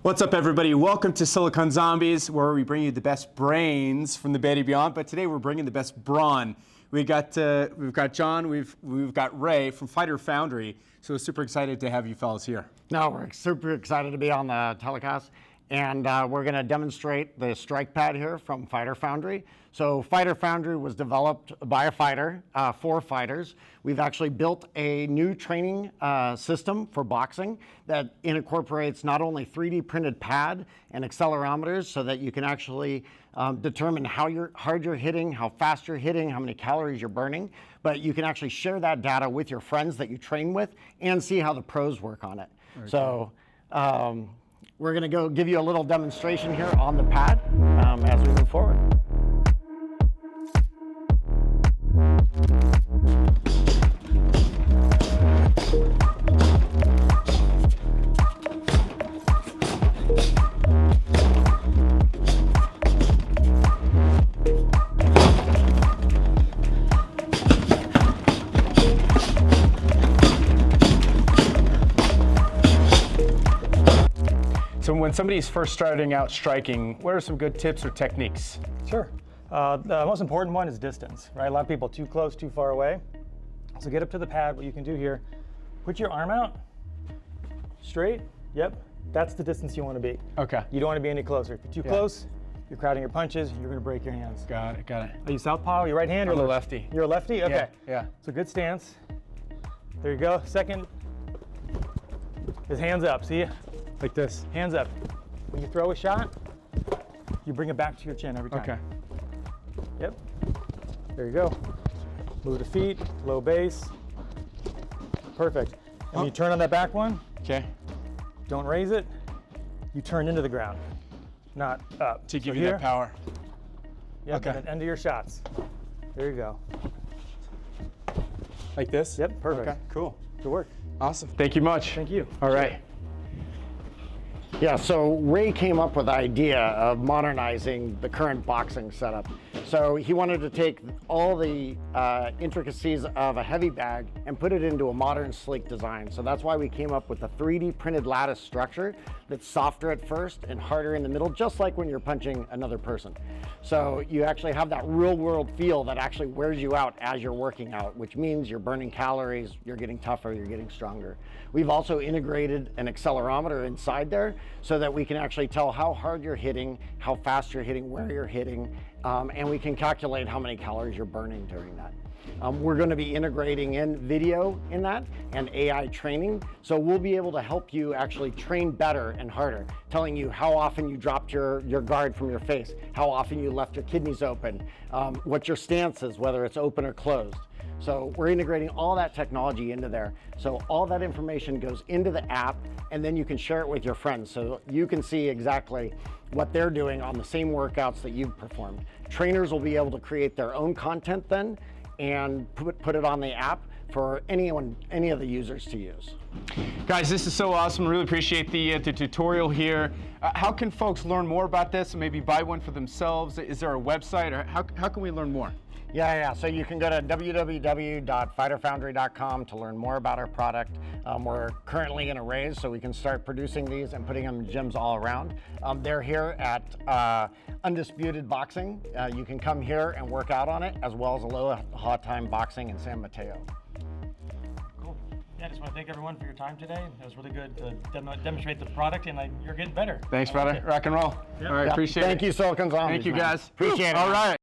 What's up, everybody? Welcome to Silicon Zombies, where we bring you the best brains from the Bay beyond. But today we're bringing the best brawn. We've got Jon, we've got Ray from Fighter Foundry. So we're super excited to have you fellas here. No, we're super excited to be on the telecast, and we're going to demonstrate the strike pad here from Fighter Foundry. So Fighter Foundry was developed by a fighter for fighters. We've actually built a new training system for boxing that incorporates not only 3D printed pad and accelerometers so that you can actually determine how hard you're hitting, how fast you're hitting, how many calories you're burning, but you can actually share that data with your friends that you train with and see how the pros work on it. Very so we're going to go give you a little demonstration here on the pad as we move forward. So when somebody's first starting out striking, what are some good tips or techniques? Sure. The most important one is distance, right? A lot of people too close, too far away. So get up to the pad. What you can do here, put your arm out, straight. Yep, that's the distance you want to be. Okay. You don't want to be any closer. If you're too close, you're crowding your punches, you're going to break your hands. Got it, got it. Are you southpaw? Are you right hand or I'm a left? lefty. You're a lefty? Okay. Yeah. So good stance. There you go. Second, his hands up. See? Like this. Hands up. When you throw a shot, you bring it back to your chin every time. Okay. Yep. There you go. Move the feet, low base. Perfect. And when you turn on that back one, Okay. don't raise it. You turn into the ground, not up. To give So you here, that power. Yep, Okay. and end of your shots. There you go. Like this? Yep, perfect. Okay, cool. Good work. Awesome. Thank you much. Thank you. All right. Yeah, so Ray came up with the idea of modernizing the current boxing setup. So he wanted to take all the intricacies of a heavy bag and put it into a modern, sleek design. So that's why we came up with a 3D printed lattice structure that's softer at first and harder in the middle, just like when you're punching another person. So you actually have that real world feel that actually wears you out as you're working out, which means you're burning calories, you're getting tougher, you're getting stronger. We've also integrated an accelerometer inside there so that we can actually tell how hard you're hitting, how fast you're hitting, where you're hitting, and we can calculate how many calories you're burning during that. We're going to be integrating in video in that and AI training. So we'll be able to help you actually train better and harder, telling you how often you dropped your guard from your face, how often you left your kidneys open, what your stance is, whether it's open or closed. So we're integrating all that technology into there. So all that information goes into the app, and then you can share it with your friends. So you can see exactly what they're doing on the same workouts that you've performed. Trainers will be able to create their own content then and put it on the app for any of the users to use. Guys, this is so awesome. Really appreciate the tutorial here. How can folks learn more about this and maybe buy one for themselves? Is there a website, or how can we learn more? Yeah. So you can go to www.fighterfoundry.com to learn more about our product. We're currently in a raise, so we can start producing these and putting them in gyms all around. They're here at Undisputed Boxing. You can come here and work out on it, as well as Aloha Time Boxing in San Mateo. Cool. Yeah, I just want to thank everyone for your time today. It was really good to demonstrate the product, and you're getting better. Thanks, brother. Rock and roll. Yep. All right, appreciate it. Thank you, Silicon Zombies. Thank you, man. guys. Appreciate it. All right.